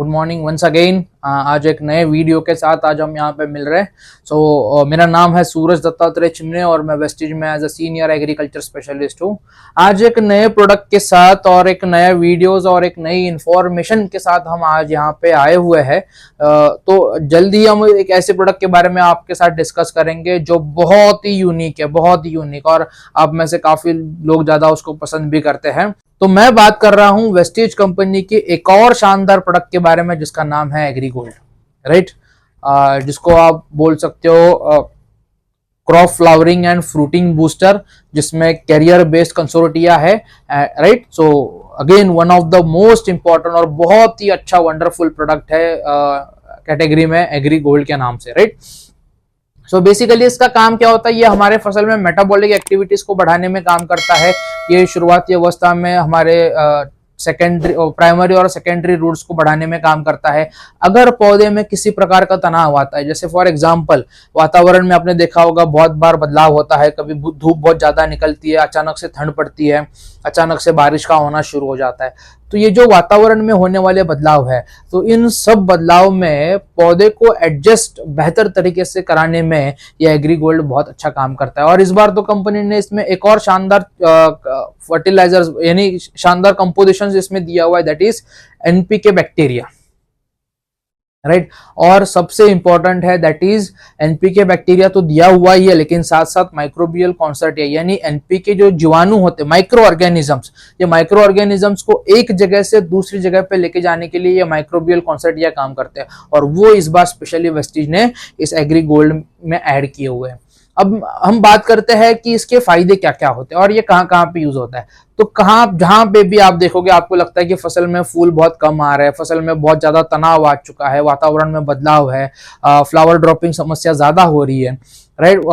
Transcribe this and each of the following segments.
Good morning once again. आज एक नए वीडियो के साथ आज हम यहाँ पे मिल रहे हैं। मेरा नाम है सूरज दत्तात्रेय चिमने और मैं वेस्टिज में as a senior agriculture specialist हूँ। आज एक नए प्रोडक्ट के साथ और एक नया वीडियोस और एक नई इंफॉर्मेशन के साथ हम आज यहाँ पे आए हुए हैं। तो जल्द ही हम एक ऐसे प्रोडक्ट के बारे में आपके साथ डिस्कस करेंगे जो बहुत ही यूनिक है, बहुत ही यूनिक, और आप में से काफी लोग ज्यादा उसको पसंद भी करते हैं। तो मैं बात कर रहा हूं वेस्टेज कंपनी की एक और शानदार प्रोडक्ट के बारे में जिसका नाम है एग्री गोल्ड, राइट। जिसको आप बोल सकते हो crop flowering and fruiting booster, जिसमें कैरियर बेस्ड कंसोर्टिया है, right. So again one of the most important और बहुत ही अच्छा वंडरफुल प्रोडक्ट है कैटेगरी में एग्री गोल्ड के नाम से, राइट। सो बेसिकली इसका काम क्या होता है, ये हमारे फसल में मेटाबॉलिक एक्टिविटीज को बढ़ाने में काम करता है। ये शुरुआती अवस्था में हमारे सेकेंडरी प्राइमरी और सेकेंडरी रूट्स को बढ़ाने में काम करता है। अगर पौधे में किसी प्रकार का तनाव आता है, जैसे फॉर एग्जांपल वातावरण में आपने देखा होगा बहुत बार बदलाव होता है, कभी धूप बहुत ज्यादा निकलती है, अचानक से ठंड पड़ती है, अचानक से बारिश का होना शुरू हो जाता है। तो ये जो वातावरण में होने वाले बदलाव है, तो इन सब बदलाव में पौधे को एडजस्ट बेहतर तरीके से कराने में ये एग्री गोल्ड बहुत अच्छा काम करता है। और इस बार तो कंपनी ने इसमें एक और शानदार फर्टिलाइजर्स यानी शानदार कंपोजिशन इसमें दिया हुआ है, that is NPK bacteria, right. और सबसे इंपॉर्टेंट है दैट इज एनपीके बैक्टीरिया तो दिया हुआ ही है, लेकिन साथ साथ माइक्रोबियल कॉन्सर्टिया यानी एनपीके जो जीवाणु होते हैं, माइक्रो ऑर्गेनिजम्स, ये माइक्रो ऑर्गेनिजम्स को एक जगह से दूसरी जगह पे लेके जाने के लिए ये माइक्रोबियल कॉन्सर्टिया काम करते हैं, और वो इस बार स्पेशली वेस्टीज ने इस एग्री गोल्ड में ऐड किए हुए हैं। अब हम बात करते हैं कि इसके फायदे क्या क्या होते हैं और ये कहाँ कहाँ पे यूज होता है। तो कहाँ जहां पे भी आप देखोगे आपको लगता है कि फसल में फूल बहुत कम आ रहा है, फसल में बहुत ज्यादा तनाव आ चुका है, वातावरण में बदलाव है, फ्लावर ड्रॉपिंग समस्या ज्यादा हो रही है, राइट।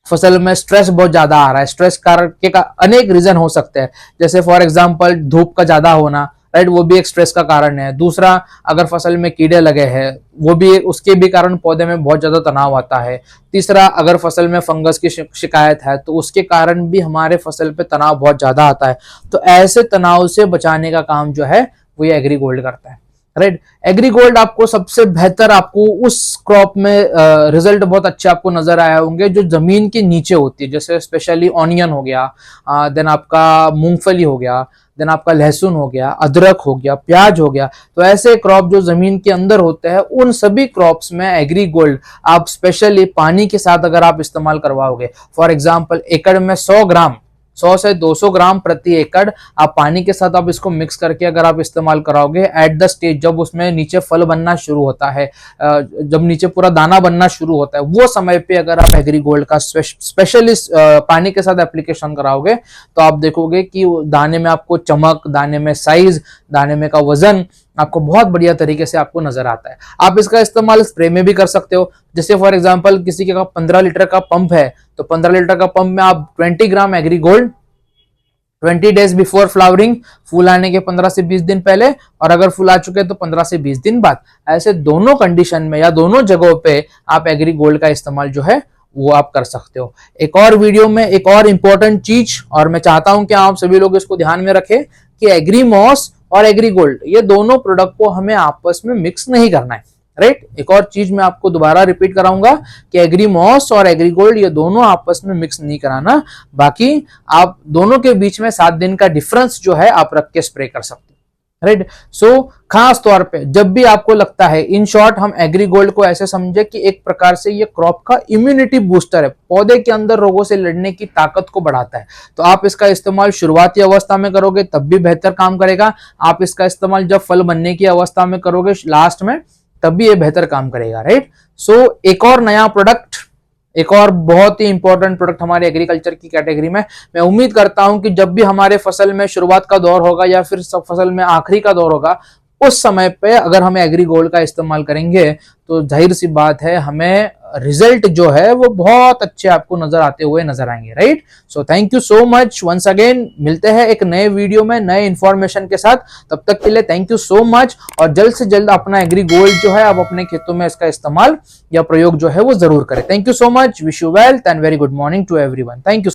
फसल में स्ट्रेस बहुत ज्यादा आ रहा है, स्ट्रेस कारण के अनेक रीजन हो सकते हैं, जैसे फॉर एग्जांपल धूप का ज्यादा होना, राइट, वो भी एक स्ट्रेस का कारण है। दूसरा, अगर फसल में कीड़े लगे हैं, वो भी उसके भी कारण पौधे में बहुत ज्यादा तनाव आता है। तीसरा, अगर फसल में फंगस की शिकायत है तो उसके कारण भी हमारे फसल पे तनाव बहुत ज्यादा आता है। तो ऐसे तनाव से बचाने का काम जो है वो ये एग्री गोल्ड करता है, राइट। एग्री गोल्ड आपको सबसे बेहतर आपको उस क्रॉप में रिजल्ट बहुत अच्छे आपको नजर आए होंगे जो जमीन के नीचे होती है, जैसे स्पेशली ऑनियन हो गया, देन आपका मूंगफली हो गया, देन आपका लहसुन हो गया, अदरक हो गया, प्याज हो गया। तो ऐसे क्रॉप जो जमीन के अंदर होते हैं, उन सभी क्रॉप्स में एग्री गोल्ड आप स्पेशली पानी के साथ अगर आप इस्तेमाल करवाओगे, फॉर एग्जांपल एकड़ में 100 से 200 ग्राम प्रति एकड़ आप पानी के साथ आप इसको मिक्स करके अगर आप इस्तेमाल कराओगे, एट द स्टेज जब उसमें नीचे फल बनना शुरू होता है, जब नीचे पूरा दाना बनना शुरू होता है, वो समय पे अगर आप एग्री गोल्ड का स्पेशलिस्ट पानी के साथ एप्लीकेशन कराओगे तो आप देखोगे कि दाने में आपको चमक, दाने में साइज, दाने में का वजन आपको बहुत बढ़िया तरीके से आपको नजर आता है। आप इसका इस्तेमाल स्प्रे में भी कर सकते हो, जैसे फॉर एग्जांपल किसी के 15 लीटर का पंप है तो 15 लीटर का पंप में आप 20 gram agri gold 20 days before flowering, फूल आने के 15 से 20 दिन पहले, और अगर फूल आ चुके हैं तो 15 से 20 दिन बाद, ऐसे दोनों कंडीशन में या दोनों जगहों पे आप एग्री गोल्ड का इस्तेमाल जो है वो आप कर सकते हो। एक और वीडियो में एक और इंपॉर्टेंट चीज, और मैं चाहता हूं कि आप सभी लोग इसको ध्यान में रखें कि एग्री मॉस और एग्री गोल्ड ये दोनों प्रोडक्ट को हमें आपस में मिक्स नहीं करना है, राइट। एक और चीज मैं आपको दोबारा रिपीट कराऊंगा कि एग्री मॉस और एग्री गोल्ड ये दोनों आपस में मिक्स नहीं कराना, बाकी आप दोनों के बीच में 7 दिन का डिफरेंस जो है आप रख के स्प्रे कर सकते हैं, राइट। सो खास तौर पे जब भी आपको लगता है, इन शॉर्ट हम एग्री गोल्ड को ऐसे समझे कि एक प्रकार से ये क्रॉप का इम्यूनिटी बूस्टर है, पौधे के अंदर रोगों से लड़ने की ताकत को बढ़ाता है। तो आप इसका इस्तेमाल शुरुआती अवस्था में करोगे तब भी बेहतर काम करेगा, आप इसका इस्तेमाल जब फल बनने की अवस्था में करोगे लास्ट में तब भी ये बेहतर काम करेगा, राइट। सो एक और नया प्रोडक्ट, एक और बहुत ही इंपॉर्टेंट प्रोडक्ट हमारे एग्रीकल्चर की कैटेगरी में। मैं उम्मीद करता हूं कि जब भी हमारे फसल में शुरुआत का दौर होगा या फिर सब फसल में आखिरी का दौर होगा, उस समय पे अगर हम एग्री गोल्ड का इस्तेमाल करेंगे तो जाहिर सी बात है हमें रिजल्ट जो है वो बहुत अच्छे आपको नजर आते हुए नजर आएंगे, right. So thank you so much once again, मिलते हैं एक नए वीडियो में नए इंफॉर्मेशन के साथ। तब तक के लिए थैंक यू सो मच, और जल्द से जल्द अपना एग्री गोल्ड जो है आप अपने खेतों में इसका इस्तेमाल या प्रयोग जो है वो जरूर करें। Thank you so much, wish you wealth and very good morning to everyone. Thank you.